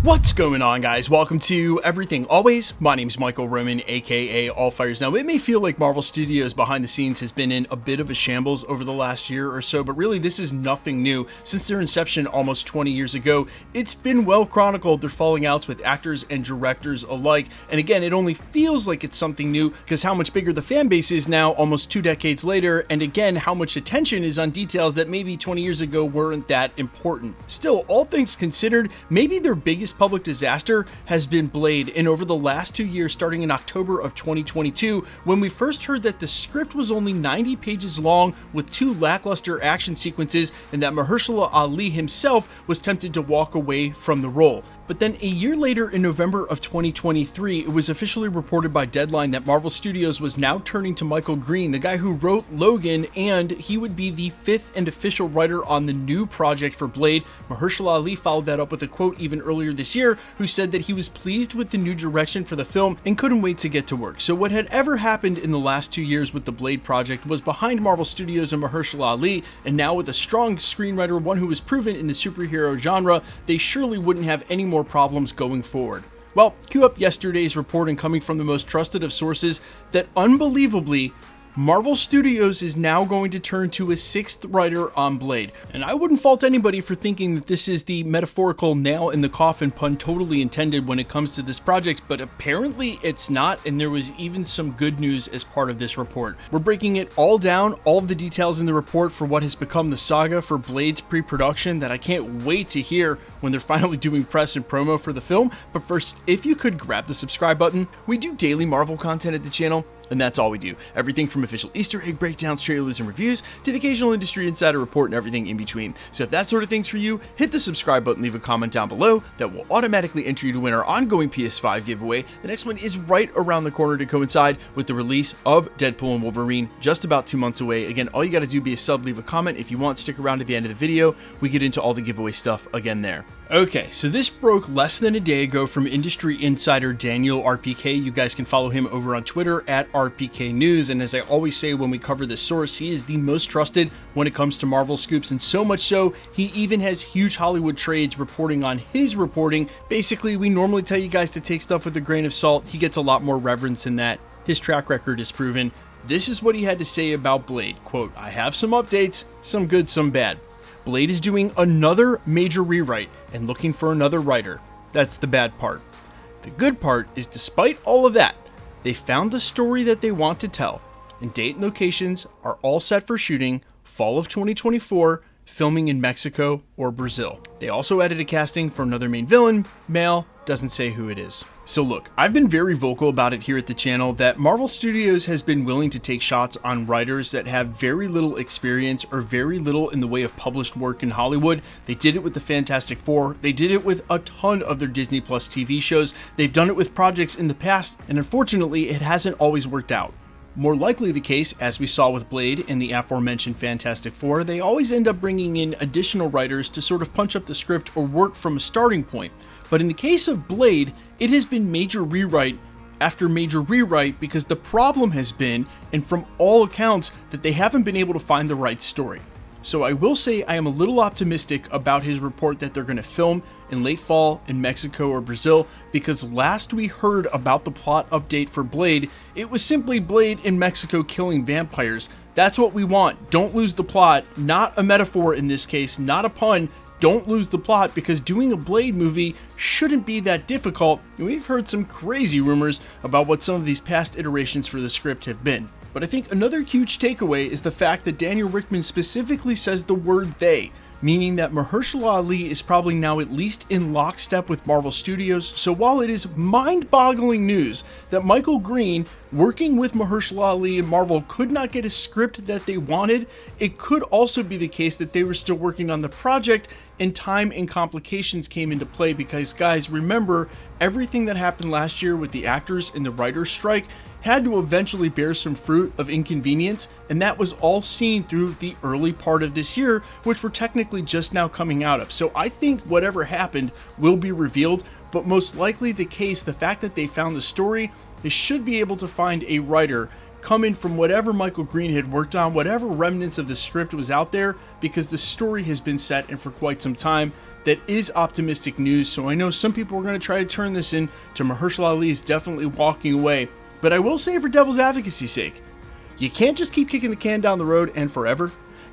What's going on, guys? Welcome to Everything Always. My name's Michael Roman, aka Allfires. Now, it may feel like Marvel Studios behind the scenes has been in a bit of a shambles over the last year or so, but really this is nothing new. Since their inception almost 20 years ago, it's been well chronicled their falling outs with actors and directors alike. And again, it only feels like it's something new because how much bigger the fan base is now almost 2 decades later, and again, how much attention is on details that maybe 20 years ago weren't that important. Still, all things considered, maybe their biggest public disaster has been Blade, and over the last 2 years, starting in October of 2022, when we first heard that the script was only 90 pages long with 2 lackluster action sequences and that Mahershala Ali himself was tempted to walk away from the role. But then a year later, in November of 2023, it was officially reported by Deadline that Marvel Studios was now turning to Michael Green, the guy who wrote Logan, and he would be the 5th and official writer on the new project for Blade. Mahershala Ali followed that up with a quote even earlier this year, who said that he was pleased with the new direction for the film and couldn't wait to get to work. So what had ever happened in the last 2 years with the Blade project was behind Marvel Studios and Mahershala Ali, and now with a strong screenwriter, one who was proven in the superhero genre, they surely wouldn't have any more problems going forward. Well, cue up yesterday's reporting coming from the most trusted of sources that unbelievably, Marvel Studios is now going to turn to a 6th writer on Blade. And I wouldn't fault anybody for thinking that this is the metaphorical nail in the coffin pun totally intended when it comes to this project, but apparently it's not, and there was even some good news as part of this report. We're breaking it all down, all of the details in the report for what has become the saga for Blade's pre-production that I can't wait to hear when they're finally doing press and promo for the film. But first, if you could grab the subscribe button. We do daily Marvel content at the channel, and that's all we do. Everything from official Easter egg breakdowns, trailers, and reviews, to the occasional industry insider report and everything in between. So if that sort of thing's for you, hit the subscribe button, leave a comment down below. That will automatically enter you to win our ongoing PS5 giveaway. The next one is right around the corner to coincide with the release of Deadpool and Wolverine, just about 2 months away. Again, all you gotta do be a sub, leave a comment. If you want, stick around to the end of the video. We get into all the giveaway stuff again there. Okay, so this broke less than a day ago from industry insider Daniel RPK. You guys can follow him over on Twitter at RPK News, and as I always say when we cover this source, he is the most trusted when it comes to Marvel scoops, and so much so, he even has huge Hollywood trades reporting on his reporting. Basically, we normally tell you guys to take stuff with a grain of salt. He gets a lot more reverence than that. His track record is proven. This is what he had to say about Blade. Quote, "I have some updates, some good, some bad. Blade is doing another major rewrite and looking for another writer. That's the bad part. The good part is despite all of that, they found the story that they want to tell, and date and locations are all set for shooting fall of 2024, filming in Mexico or Brazil. They also added a casting for another main villain, male, doesn't say who it is." So look, I've been very vocal about it here at the channel that Marvel Studios has been willing to take shots on writers that have very little experience or very little in the way of published work in Hollywood. They did it with the Fantastic Four. They did it with a ton of their Disney Plus TV shows. They've done it with projects in the past, and unfortunately, it hasn't always worked out. More likely the case, as we saw with Blade and the aforementioned Fantastic Four, they always end up bringing in additional writers to sort of punch up the script or work from a starting point. But in the case of Blade, it has been major rewrite after major rewrite because the problem has been, and from all accounts, that they haven't been able to find the right story. So I will say I am a little optimistic about his report that they're going to film in late fall in Mexico or Brazil, because last we heard about the plot update for Blade, it was simply Blade in Mexico killing vampires. That's what we want. Don't lose the plot. Not a metaphor in this case, not a pun. Don't lose the plot, because doing a Blade movie shouldn't be that difficult. We've heard some crazy rumors about what some of these past iterations for the script have been. But I think another huge takeaway is the fact that Daniel Richtman specifically says the word they, meaning that Mahershala Ali is probably now at least in lockstep with Marvel Studios. So while it is mind-boggling news that Michael Green, working with Mahershala Ali and Marvel, could not get a script that they wanted, it could also be the case that they were still working on the project and time and complications came into play, because guys, remember, everything that happened last year with the actors and the writers' strike had to eventually bear some fruit of inconvenience, and that was all seen through the early part of this year, which we're technically just now coming out of. So I think whatever happened will be revealed, but most likely the case, the fact that they found the story, they should be able to find a writer coming from whatever Michael Green had worked on, whatever remnants of the script was out there, because the story has been set and for quite some time. That is optimistic news, so I know some people are going to try to turn this into Mahershala Ali is definitely walking away. But I will say, for devil's advocacy's sake, you can't just keep kicking the can down the road and forever.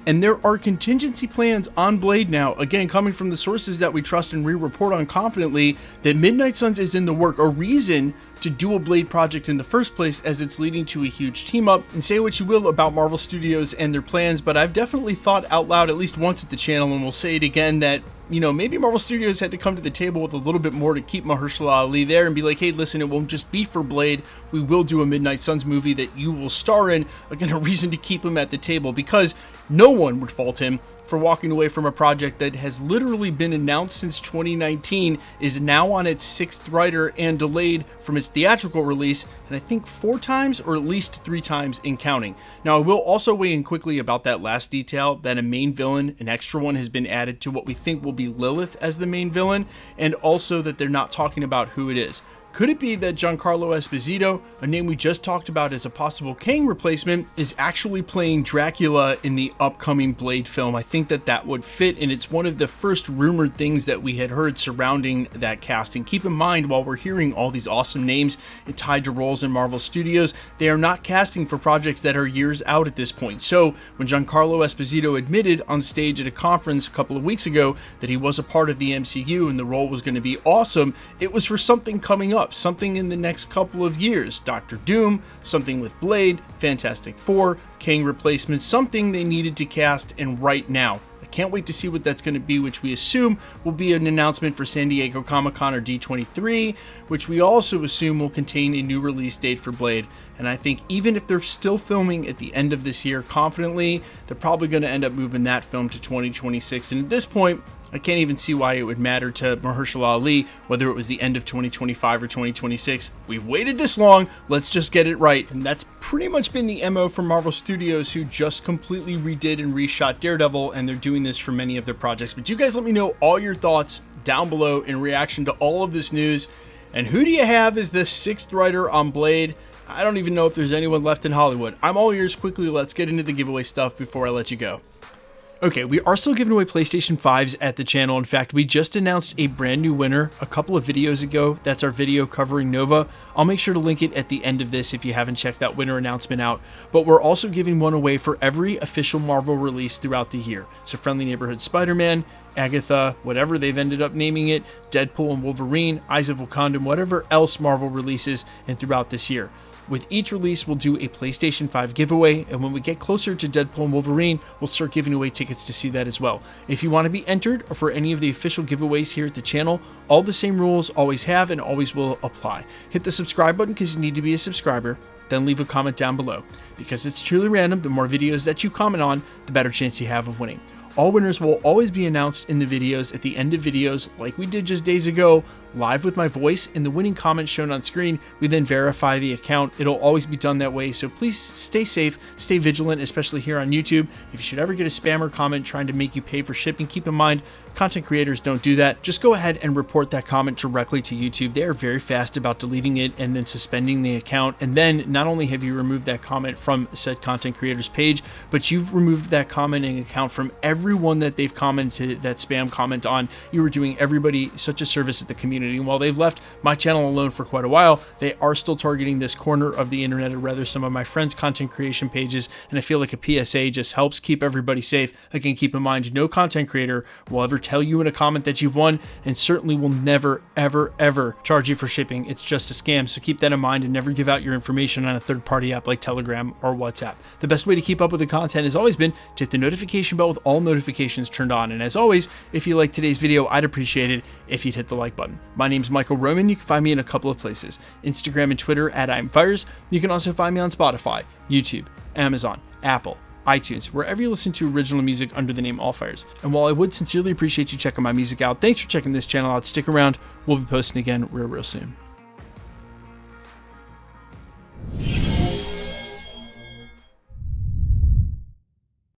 And there are contingency plans on Blade now, again, coming from the sources that we trust and report on confidently, that Midnight Suns is in the work, a reason to do a Blade project in the first place, as it's leading to a huge team up. And say what you will about Marvel Studios and their plans, but I've definitely thought out loud at least once at the channel, and we'll say it again, that, you know, maybe Marvel Studios had to come to the table with a little bit more to keep Mahershala Ali there and be like, hey, listen, it won't just be for Blade. We will do a Midnight Suns movie that you will star in. Again, a reason to keep him at the table, because no one would fault him for walking away from a project that has literally been announced since 2019, is now on its 6th writer, and delayed from its theatrical release, and I think 4 times, or at least 3 times in counting. Now, I will also weigh in quickly about that last detail, that a main villain, an extra one, has been added to what we think will be Lilith as the main villain, and also that they're not talking about who it is. Could it be that Giancarlo Esposito, a name we just talked about as a possible Kang replacement, is actually playing Dracula in the upcoming Blade film? I think that that would fit, and it's one of the first rumored things that we had heard surrounding that casting. Keep in mind, while we're hearing all these awesome names tied to roles in Marvel Studios, they are not casting for projects that are years out at this point. So when Giancarlo Esposito admitted on stage at a conference a couple of weeks ago that he was a part of the MCU and the role was going to be awesome, it was for something coming up. Something in the next couple of years. Doctor Doom, something with Blade, Fantastic Four, Kang replacement, something they needed to cast, and right now. I can't wait to see what that's going to be, which we assume will be an announcement for San Diego Comic-Con or D23, which we also assume will contain a new release date for Blade. And I think even if they're still filming at the end of this year confidently, they're probably going to end up moving that film to 2026. And at this point, I can't even see why it would matter to Mahershala Ali whether it was the end of 2025 or 2026. We've waited this long, let's just get it right. And that's pretty much been the MO for Marvel Studios, who just completely redid and reshot Daredevil, and they're doing this for many of their projects. But you guys let me know all your thoughts down below in reaction to all of this news. And who do you have as the 6th writer on Blade? I don't even know if there's anyone left in Hollywood. I'm all ears. Quickly, let's get into the giveaway stuff before I let you go. Okay, we are still giving away PlayStation 5s at the channel. In fact, we just announced a brand new winner a couple of videos ago. That's our video covering Nova. I'll make sure to link it at the end of this if you haven't checked that winner announcement out. But we're also giving one away for every official Marvel release throughout the year. So Friendly Neighborhood Spider-Man, Agatha, whatever they've ended up naming it, Deadpool and Wolverine, Eyes of Wakanda, whatever else Marvel releases and throughout this year. With each release, we'll do a PlayStation 5 giveaway, and when we get closer to Deadpool and Wolverine, we'll start giving away tickets to see that as well. If you want to be entered or for any of the official giveaways here at the channel, all the same rules always have and always will apply. Hit the subscribe button because you need to be a subscriber, then leave a comment down below. Because it's truly random, the more videos that you comment on, the better chance you have of winning. All winners will always be announced in the videos at the end of videos, like we did just days ago, live with my voice and the winning comment shown on screen. We then verify the account. It'll always be done that way, so please stay safe, stay vigilant, especially here on YouTube. If you should ever get a spammer comment trying to make you pay for shipping, keep in mind, content creators don't do that. Just go ahead and report that comment directly to YouTube. They are very fast about deleting it and then suspending the account. And then not only have you removed that comment from said content creator's page, but you've removed that commenting account from everyone that they've commented that spam comment on. You are doing everybody such a service at the community. And while they've left my channel alone for quite a while, they are still targeting this corner of the internet, or rather some of my friends' content creation pages. And I feel like a PSA just helps keep everybody safe. Again, keep in mind, no content creator will ever tell you in a comment that you've won, and certainly will never, ever, ever charge you for shipping. It's just a scam. So keep that in mind and never give out your information on a third-party app like Telegram or WhatsApp. The best way to keep up with the content has always been to hit the notification bell with all notifications turned on. And as always, if you liked today's video, I'd appreciate it if you'd hit the like button. My name's Michael Roman. You can find me in a couple of places: Instagram and Twitter at I'mFires. You can also find me on Spotify, YouTube, Amazon, Apple, iTunes, wherever you listen to original music under the name Allfires. And while I would sincerely appreciate you checking my music out, thanks for checking this channel out. Stick around. We'll be posting again real soon.